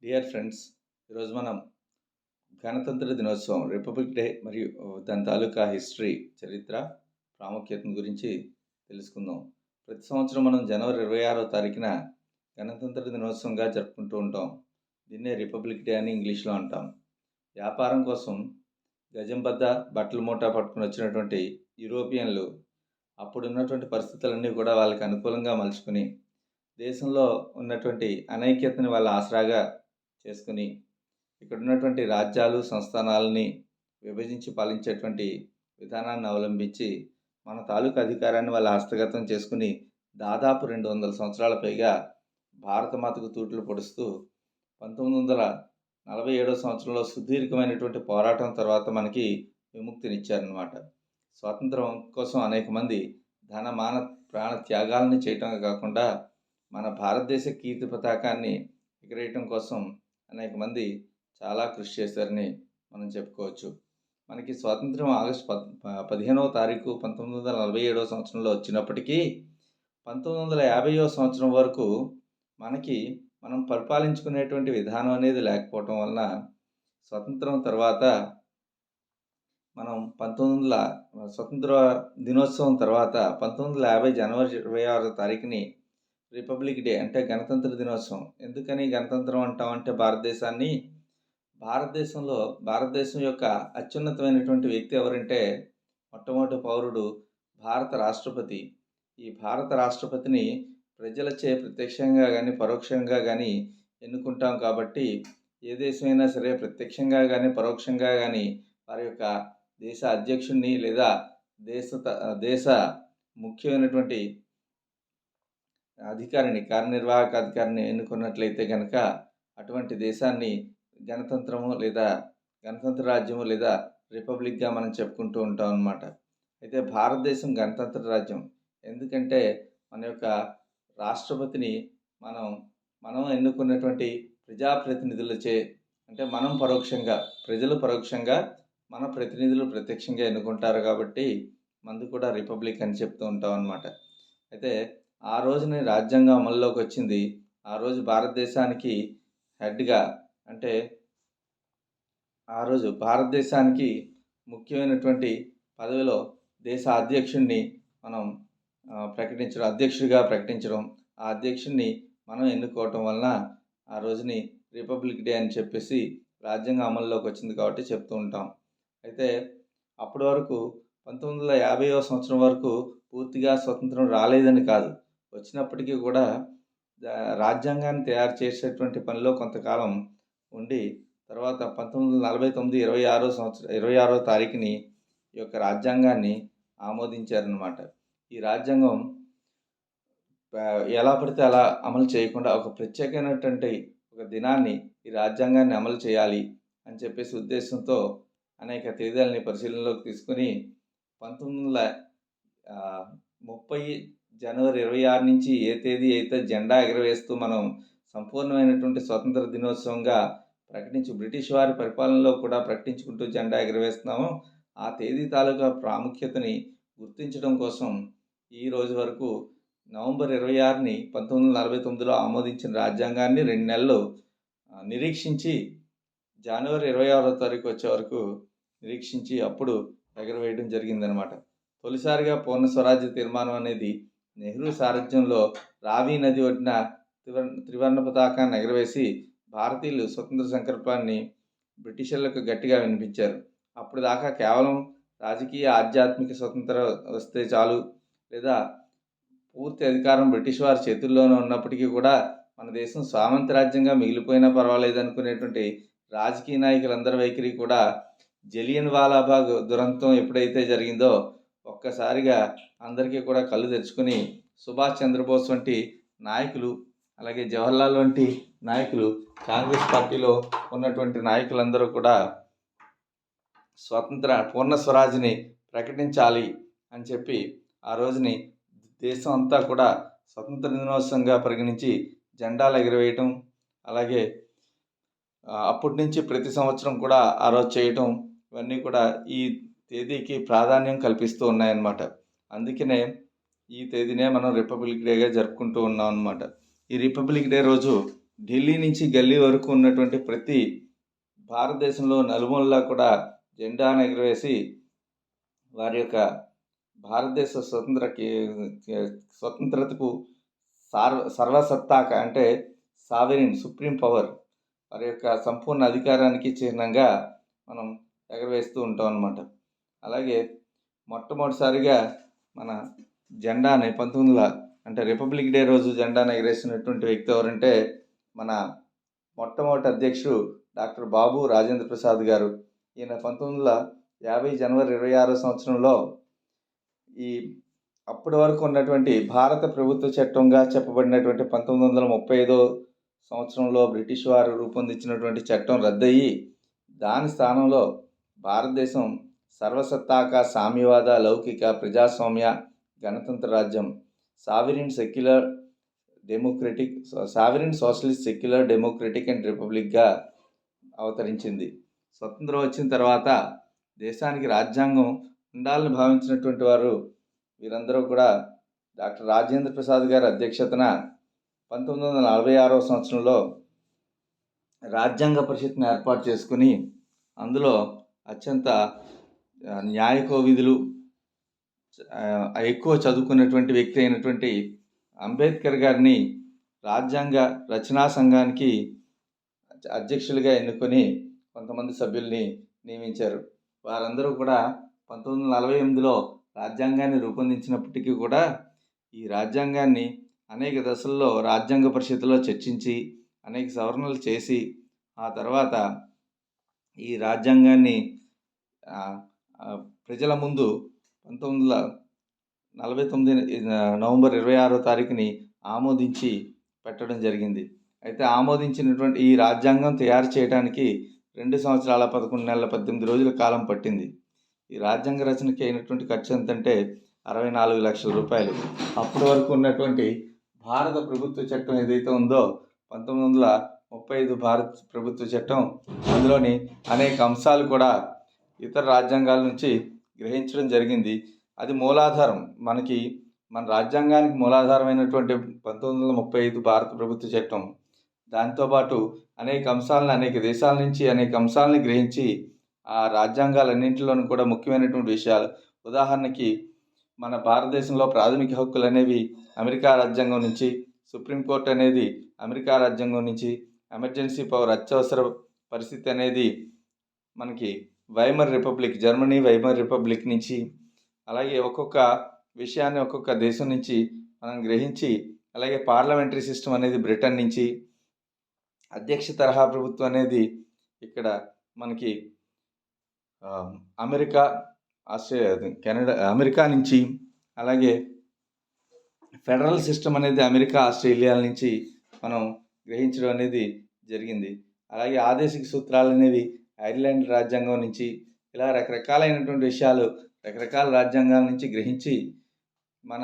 Dear friends, ఈరోజు మనం గణతంత్ర దినోత్సవం రిపబ్లిక్ డే మరియు దాని తాలూకా హిస్టరీ, చరిత్ర, ప్రాముఖ్యతను గురించి తెలుసుకుందాం. ప్రతి సంవత్సరం మనం జనవరి 26వ తారీఖున గణతంత్ర దినోత్సవంగా జరుపుకుంటూ ఉంటాం. దీన్నే రిపబ్లిక్ డే అని ఇంగ్లీష్లో అంటాం. వ్యాపారం కోసం గజం బద్ద బట్టల మూట పట్టుకుని వచ్చినటువంటి యూరోపియన్లు అప్పుడున్నటువంటి పరిస్థితులన్నీ కూడా వాళ్ళకి అనుకూలంగా మలుచుకుని దేశంలో ఉన్నటువంటి అనైక్యతని వాళ్ళ ఆసరాగా చేసుకుని ఇక్కడ ఉన్నటువంటి రాజ్యాలు సంస్థానాలని విభజించి పాలించేటువంటి విధానాన్ని అవలంబించి మన తాలూకు అధికారాన్ని వాళ్ళ హస్తగతం చేసుకుని దాదాపు 200 సంవత్సరాల పైగా భారతమాతకు తూట్లు పొడుస్తూ 1947 సంవత్సరంలో సుదీర్ఘమైనటువంటి పోరాటం తర్వాత మనకి విముక్తినిచ్చారనమాట. స్వాతంత్రం కోసం అనేక మంది ధన మాన ప్రాణ త్యాగాలని చేయటమే కాకుండా మన భారతదేశ కీర్తి పతాకాన్ని ఎగరేయటం కోసం అనేక మంది చాలా కృషి చేశారని మనం చెప్పుకోవచ్చు. మనకి స్వాతంత్రం ఆగస్టు 15వ తారీఖు 1947 సంవత్సరంలో వచ్చినప్పటికీ 1950 సంవత్సరం వరకు మనం పరిపాలించుకునేటువంటి విధానం అనేది లేకపోవటం వలన స్వతంత్రం తర్వాత మనం స్వతంత్ర దినోత్సవం తర్వాత 1950 జనవరి 26వ తారీఖుని రిపబ్లిక్ డే అంటే గణతంత్ర దినోత్సవం. ఎందుకని గణతంత్రం అంటామంటే భారతదేశం యొక్క అత్యున్నతమైనటువంటి వ్యక్తి ఎవరంటే మొట్టమొదటి పౌరుడు భారత రాష్ట్రపతి. ఈ భారత రాష్ట్రపతిని ప్రజలచే ప్రత్యక్షంగా కానీ పరోక్షంగా కానీ ఎన్నుకుంటాం. కాబట్టి ఏ దేశమైనా సరే ప్రత్యక్షంగా కానీ పరోక్షంగా కానీ వారి యొక్క దేశ అధ్యక్షుడిని లేదా దేశ ముఖ్యమైనటువంటి కార్యనిర్వాహక అధికారిని ఎన్నుకున్నట్లయితే కనుక అటువంటి దేశాన్ని గణతంత్రము లేదా గణతంత్ర రాజ్యము లేదా రిపబ్లిక్గా మనం చెప్పుకుంటూ ఉంటాం అన్నమాట. అయితే భారతదేశం గణతంత్ర రాజ్యం. ఎందుకంటే మన యొక్క రాష్ట్రపతిని మనం ఎన్నుకున్నటువంటి ప్రజాప్రతినిధులచే, అంటే మనం పరోక్షంగా, ప్రజలు పరోక్షంగా, మన ప్రతినిధులు ప్రత్యక్షంగా ఎన్నుకుంటారు. కాబట్టి మనది కూడా రిపబ్లిక్ అని చెప్తూ ఉంటాం అన్నమాట. అయితే ఆ రోజున రాజ్యాంగం అమల్లోకి వచ్చింది. ఆ రోజు భారతదేశానికి హెడ్గా, అంటే ఆ రోజు భారతదేశానికి ముఖ్యమైనటువంటి పదవిలో దేశ అధ్యక్షుడిని మనం అధ్యక్షుడిగా ప్రకటించడం, ఆ అధ్యక్షుడిని మనం ఎన్నుకోవటం వలన ఆ రోజుని రిపబ్లిక్ డే అని చెప్పేసి రాజ్యాంగం అమల్లోకి వచ్చింది కాబట్టి చెప్తూ ఉంటాం. అయితే అప్పటి వరకు 1950వ సంవత్సరం వరకు పూర్తిగా స్వతంత్రం రాలేదని కాదు, వచ్చినప్పటికీ కూడా రాజ్యాంగాన్ని తయారు చేసేటువంటి పనిలో కొంతకాలం ఉండి తర్వాత 1949 26వ తారీఖుని ఈ యొక్క రాజ్యాంగాన్ని ఆమోదించారనమాట. ఈ రాజ్యాంగం ఎలా పడితే అలా అమలు చేయకుండా ఒక ప్రత్యేకమైనటువంటి ఒక దినాన్ని ఈ రాజ్యాంగాన్ని అమలు చేయాలి అని చెప్పేసి ఉద్దేశంతో అనేక తేదీలని పరిశీలనలోకి తీసుకుని 1930 జనవరి 26 నుంచి ఏ తేదీ అయితే జెండా ఎగరవేస్తూ మనం సంపూర్ణమైనటువంటి స్వతంత్ర దినోత్సవంగా ప్రకటించి బ్రిటిష్ వారి పరిపాలనలో కూడా ప్రకటించుకుంటూ జెండా ఎగరవేస్తున్నామో ఆ తేదీ తాలూకా ప్రాముఖ్యతని గుర్తించడం కోసం ఈ రోజు వరకు నవంబర్ 26ని 1949లో ఆమోదించిన రాజ్యాంగాన్ని 2 నెలలు నిరీక్షించి జనవరి 26వ తారీఖు వచ్చే వరకు నిరీక్షించి అప్పుడు ఎగరవేయడం జరిగిందనమాట. తొలిసారిగా పూర్ణ స్వరాజ్య తీర్మానం అనేది నెహ్రూ సారథ్యంలో రావి నది ఒడ్డున త్రివర్ణ పతాకాన్ని ఎగరవేసి భారతీయులు స్వతంత్ర సంకల్పాన్ని బ్రిటిషర్లకు గట్టిగా వినిపించారు. అప్పుడు దాకా కేవలం రాజకీయ ఆధ్యాత్మిక స్వతంత్రం వస్తే చాలు, లేదా పూర్తి అధికారం బ్రిటిష్ వారి చేతుల్లోనే ఉన్నప్పటికీ కూడా మన దేశం సామంత రాజ్యంగా మిగిలిపోయినా పర్వాలేదు అనుకునేటువంటి రాజకీయ నాయకులందరి వైఖరి కూడా జలియన్ వాలాబాగ్ దురంతం ఎప్పుడైతే జరిగిందో ఒక్కసారిగా అందరికీ కూడా కళ్ళు తెరుచుకుని సుభాష్ చంద్రబోస్ వంటి నాయకులు, అలాగే జవహర్లాల్ వంటి నాయకులు, కాంగ్రెస్ పార్టీలో ఉన్నటువంటి నాయకులందరూ కూడా పూర్ణ స్వరాజ్ని ప్రకటించాలి అని చెప్పి ఆ రోజుని దేశం అంతా కూడా స్వతంత్ర దినోత్సవంగా పరిగణించి జెండాలు ఎగరవేయటం, అలాగే అప్పటి నుంచి ప్రతి సంవత్సరం కూడా ఆ రోజు చేయటం, ఇవన్నీ కూడా ఈ తేదీకి ప్రాధాన్యం కల్పిస్తూ ఉన్నాయన్నమాట. అందుకనే ఈ తేదీనే మనం రిపబ్లిక్ డేగా జరుపుకుంటూ ఉన్నాం అన్నమాట. ఈ రిపబ్లిక్ డే రోజు ఢిల్లీ నుంచి గల్లీ వరకు ఉన్నటువంటి ప్రతి భారతదేశంలో నలుమూలలా కూడా జెండాను ఎగురవేసి వారి యొక్క భారతదేశ స్వతంత్రతకు సర్వసత్తాక అంటే సావెరిన్ సుప్రీం పవర్ వారి యొక్క సంపూర్ణ అధికారానికి చిహ్నంగా మనం ఎగరవేస్తూ ఉంటాం అన్నమాట. అలాగే మొట్టమొదటిసారిగా మన జెండాని 1900 అంటే రిపబ్లిక్ డే రోజు జెండాను ఎగరేసినటువంటి వ్యక్తి ఎవరంటే మన మొట్టమొదటి అధ్యక్షుడు డాక్టర్ బాబు రాజేంద్ర ప్రసాద్ గారు. ఈయన 1950 జనవరి 26 సంవత్సరంలో ఈ అప్పటి వరకు ఉన్నటువంటి భారత ప్రభుత్వ చట్టంగా చెప్పబడినటువంటి 1935 సంవత్సరంలో బ్రిటిష్ వారు రూపొందించినటువంటి చట్టం రద్దయి దాని స్థానంలో భారతదేశం సర్వసత్తాక సామ్యవాద లౌకిక ప్రజాస్వామ్య గణతంత్ర రాజ్యం సావెరిన్ సోషలిస్ట్ సెక్యులర్ డెమోక్రటిక్ అండ్ రిపబ్లిక్గా అవతరించింది. స్వతంత్రం వచ్చిన తర్వాత దేశానికి రాజ్యాంగం ఉండాలని భావించినటువంటి వారు వీరందరూ కూడా డాక్టర్ రాజేంద్ర ప్రసాద్ గారి అధ్యక్షతన 1946 సంవత్సరంలో రాజ్యాంగ పరిషత్ని ఏర్పాటు చేసుకుని అందులో అత్యంత న్యాయ కోవిదులు ఎక్కువ చదువుకున్నటువంటి వ్యక్తి అయినటువంటి అంబేద్కర్ గారిని రాజ్యాంగ రచనా సంఘానికి అధ్యక్షులుగా ఎన్నుకొని కొంతమంది సభ్యుల్ని నియమించారు. వారందరూ కూడా 1948లో రాజ్యాంగాన్ని రూపొందించినప్పటికీ కూడా ఈ రాజ్యాంగాన్ని అనేక దశల్లో రాజ్యాంగ పరిషత్తులో చర్చించి అనేక సవరణలు చేసి ఆ తర్వాత ఈ రాజ్యాంగాన్ని ప్రజల ముందు 1949 నవంబర్ 26వ తారీఖుని ఆమోదించి పెట్టడం జరిగింది. అయితే ఆమోదించినటువంటి ఈ రాజ్యాంగం తయారు చేయడానికి 2 సంవత్సరాల 11 నెలల 18 రోజుల కాలం పట్టింది. ఈ రాజ్యాంగ రచనకి అయినటువంటి ఖర్చు ఎంతంటే 64 లక్షల రూపాయలు. అప్పటి వరకు ఉన్నటువంటి భారత ప్రభుత్వ చట్టం ఏదైతే ఉందో 1935 భారత ప్రభుత్వ చట్టం అందులోని అనేక అంశాలు కూడా ఇతర రాజ్యాంగాల నుంచి గ్రహించడం జరిగింది. అది మూలాధారం మన రాజ్యాంగానికి మూలాధారమైనటువంటి 1935 భారత ప్రభుత్వ చట్టం. దాంతోపాటు అనేక అంశాలను అనేక దేశాల నుంచి అనేక అంశాలని గ్రహించి ఆ రాజ్యాంగాలన్నింటిలోనూ కూడా ముఖ్యమైనటువంటి విషయాలు ఉదాహరణకి మన భారతదేశంలో ప్రాథమిక హక్కులు అనేవి అమెరికా రాజ్యాంగం నుంచి, సుప్రీంకోర్టు అనేది అమెరికా రాజ్యాంగం నుంచి, ఎమర్జెన్సీ పవర్ అత్యవసర పరిస్థితి అనేది మనకి జర్మనీ వైమర్ రిపబ్లిక్ నుంచి, అలాగే ఒక్కొక్క విషయాన్ని ఒక్కొక్క దేశం నుంచి మనం గ్రహించి, అలాగే పార్లమెంటరీ సిస్టమ్ అనేది బ్రిటన్ నుంచి, అధ్యక్ష తరహా ప్రభుత్వం అనేది ఇక్కడ మనకి అమెరికా నుంచి, అలాగే ఫెడరల్ సిస్టమ్ అనేది అమెరికా ఆస్ట్రేలియా నుంచి మనం గ్రహించడం అనేది జరిగింది. అలాగే ఆదేశిక సూత్రాలు అనేవి ఐర్లాండ్ రాజ్యాంగం నుంచి, ఇలా రకరకాలైనటువంటి విషయాలు రకరకాల రాజ్యాంగాల నుంచి గ్రహించి మన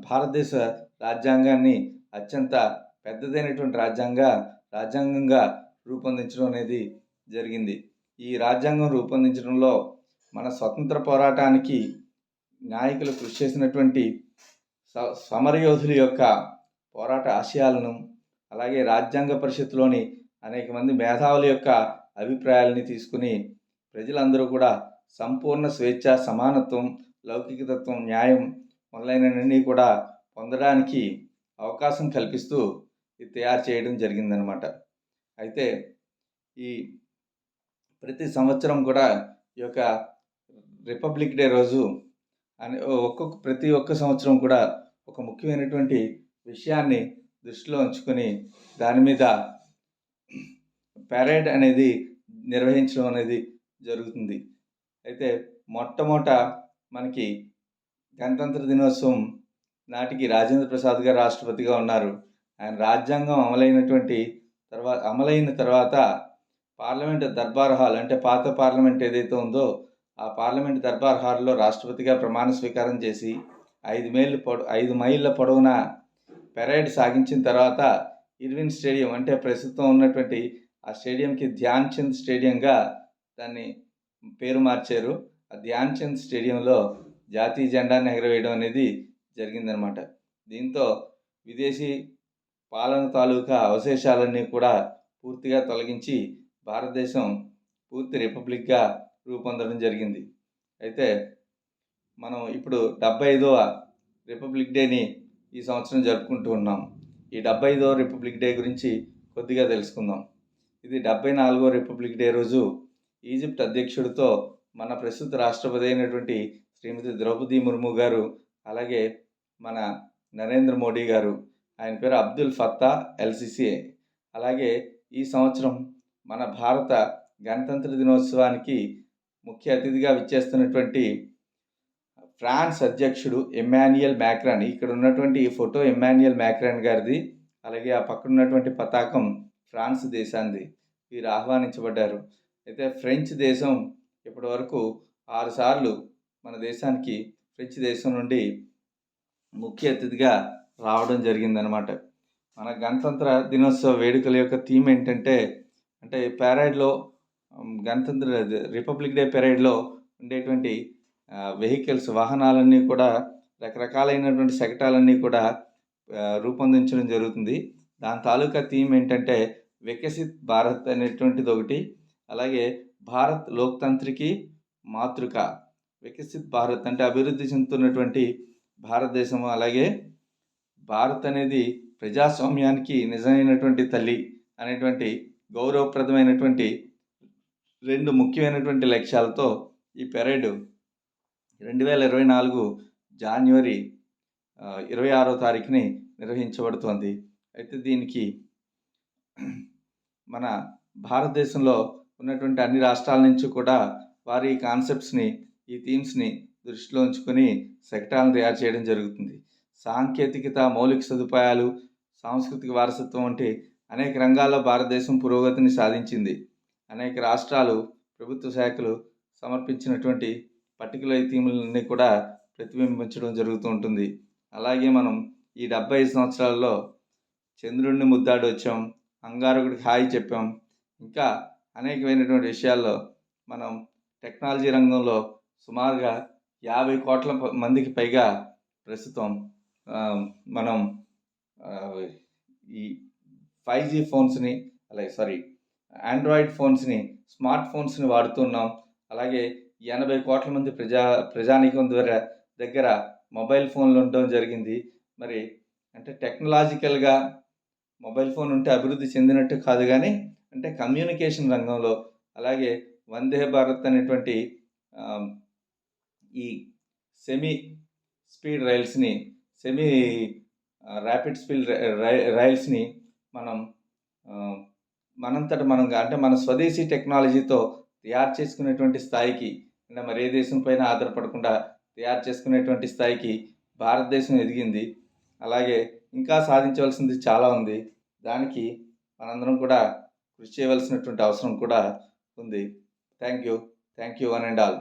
భారతదేశ రాజ్యాంగాన్ని అత్యంత పెద్దదైనటువంటి రాజ్యాంగంగా రూపొందించడం అనేది జరిగింది. ఈ రాజ్యాంగం రూపొందించడంలో మన స్వతంత్ర పోరాటానికి నాయకులు కృషి చేసినటువంటి సమరయోధుల యొక్క పోరాట ఆశయాలను, అలాగే రాజ్యాంగ పరిషత్తులోని అనేక మంది మేధావుల యొక్క అభిప్రాయాలని తీసుకుని ప్రజలందరూ కూడా సంపూర్ణ స్వేచ్ఛ, సమానత్వం, లౌకికతత్వం, న్యాయం మొదలైనవన్నీ కూడా పొందడానికి అవకాశం కల్పిస్తూ ఇది తయారు చేయడం జరిగిందనమాట. అయితే ఈ ప్రతి సంవత్సరం కూడా ఈ యొక్క రిపబ్లిక్ డే రోజు ప్రతి ఒక్క సంవత్సరం కూడా ఒక ముఖ్యమైనటువంటి విషయాన్ని దృష్టిలో ఉంచుకొని దాని మీద పెరేడ్ అనేది నిర్వహించడం అనేది జరుగుతుంది. అయితే మొట్టమొదట మనకి గణతంత్ర దినోత్సవం నాటికి రాజేంద్ర ప్రసాద్ గారు రాష్ట్రపతిగా ఉన్నారు. ఆయన రాజ్యాంగం అమలైన తర్వాత పార్లమెంట్ దర్బార్ హాల్ అంటే పాత పార్లమెంట్ ఏదైతే ఉందో ఆ పార్లమెంట్ దర్బార్ హాల్లో రాష్ట్రపతిగా ప్రమాణ స్వీకారం చేసి 5 మైళ్ళ పొడవున పెరేడ్ సాగించిన తర్వాత ఇర్విన్ స్టేడియం అంటే ప్రస్తుతం ఉన్నటువంటి ఆ స్టేడియంకి ధ్యాన్ చంద్ స్టేడియంగా దాన్ని పేరు మార్చారు. ఆ ధ్యాన్ చంద్ స్టేడియంలో జాతీయ జెండాను ఎగరవేయడం అనేది జరిగిందనమాట. దీంతో విదేశీ పాలన తాలూకా అవశేషాలన్నీ కూడా పూర్తిగా తొలగించి భారతదేశం పూర్తి రిపబ్లిక్గా రూపొందడం జరిగింది. అయితే మనం ఇప్పుడు 75వ రిపబ్లిక్ డేని ఈ సంవత్సరం జరుపుకుంటూ ఉన్నాం. ఈ 75వ రిపబ్లిక్ డే గురించి కొద్దిగా తెలుసుకుందాం. ఇది 74వ రిపబ్లిక్ డే రోజు ఈజిప్ట్ అధ్యక్షుడితో మన ప్రస్తుత రాష్ట్రపతి అయినటువంటి శ్రీమతి ద్రౌపది ముర్ము గారు, అలాగే మన నరేంద్ర మోడీ గారు, ఆయన పేరు అబ్దుల్ ఫత్తా ఎల్సిసి, అలాగే ఈ సంవత్సరం మన భారత గణతంత్ర దినోత్సవానికి ముఖ్య అతిథిగా విచ్చేస్తున్నటువంటి ఫ్రాన్స్ అధ్యక్షుడు ఎమ్మాన్యుయల్ మ్యాక్రాన్, ఇక్కడ ఉన్నటువంటి ఈ ఫోటో ఎమ్మాన్యుయల్ మ్యాక్రాన్ గారిది, అలాగే ఆ పక్కన ఉన్నటువంటి పతాకం ఫ్రాన్స్ దేశాంది. వీరు ఆహ్వానించబడ్డారు. అయితే ఫ్రెంచ్ దేశం ఇప్పటి వరకు 6 సార్లు మన దేశానికి ఫ్రెంచ్ దేశం నుండి ముఖ్య అతిథిగా రావడం జరిగిందనమాట. మన గణతంత్ర దినోత్సవ వేడుకల యొక్క థీమ్ ఏంటంటే, అంటే పెరేడ్లో గణతంత్ర రిపబ్లిక్ డే పెరేడ్లో ఉండేటువంటి వెహికల్స్, వాహనాలన్నీ కూడా రకరకాలైనటువంటి శకటాలన్నీ కూడా రూపొందించడం జరుగుతుంది. దాని తాలూకా థీమ్ ఏంటంటే వికసిత్ భారత్ అనేటువంటిది ఒకటి, అలాగే భారత్ లోక్తంత్రికి మాతృక. వికసిత్ భారత్ అంటే అభివృద్ధి చెందుతున్నటువంటి భారతదేశం, అలాగే భారత్ అనేది ప్రజాస్వామ్యానికి నిజమైనటువంటి తల్లి అనేటువంటి గౌరవప్రదమైనటువంటి 2 ముఖ్యమైనటువంటి లక్ష్యాలతో ఈ పెరేడ్ 2024 జనవరి 26వ తారీఖుని నిర్వహించబడుతోంది. అయితే దీనికి మన భారతదేశంలో ఉన్నటువంటి అన్ని రాష్ట్రాల నుంచి కూడా వారి కాన్సెప్ట్స్ని, ఈ థీమ్స్ని దృష్టిలో ఉంచుకొని శకటాలను తయారు చేయడం జరుగుతుంది. సాంకేతికత, మౌలిక సదుపాయాలు, సాంస్కృతిక వారసత్వం వంటి అనేక రంగాల్లో భారతదేశం పురోగతిని సాధించింది. అనేక రాష్ట్రాలు, ప్రభుత్వ శాఖలు సమర్పించినటువంటి పర్టికులర్ థీములన్నీ కూడా ప్రతిబింబించడం జరుగుతూ ఉంటుంది. అలాగే మనం ఈ 75 సంవత్సరాల్లో చంద్రుడిని ముద్దాడి వచ్చాం, అంగారకుడికి హాయి చెప్పాం, ఇంకా అనేకమైనటువంటి విషయాల్లో మనం టెక్నాలజీ రంగంలో సుమారుగా 50 కోట్ల మందికి పైగా ప్రస్తుతం మనం ఈ 5G ఫోన్స్ని, అలాగే ఆండ్రాయిడ్ ఫోన్స్ని, స్మార్ట్ ఫోన్స్ని వాడుతున్నాం. అలాగే 80 కోట్ల మంది ప్రజానీకం దగ్గర మొబైల్ ఫోన్లు ఉండడం జరిగింది. మరి అంటే టెక్నాలజికల్గా మొబైల్ ఫోన్ ఉంటే అభివృద్ధి చెందినట్టు కాదు, కానీ అంటే కమ్యూనికేషన్ రంగంలో, అలాగే వందే భారత్ అనేటువంటి ఈ సెమీ స్పీడ్ రైల్స్ని, సెమీ ర్యాపిడ్ స్పీడ్ రైల్స్ని మనం మనంతట మనంగా, అంటే మన స్వదేశీ టెక్నాలజీతో తయారు చేసుకునేటువంటి స్థాయికి, అంటే మరి ఏ దేశం పైన ఆధారపడకుండా తయారు చేసుకునేటువంటి స్థాయికి భారతదేశం ఎదిగింది. అలాగే ఇంకా సాధించవలసింది చాలా ఉంది. దానికి మనందరం కూడా కృషి చేయవలసినటువంటి అవసరం కూడా ఉంది. Thank you one and all.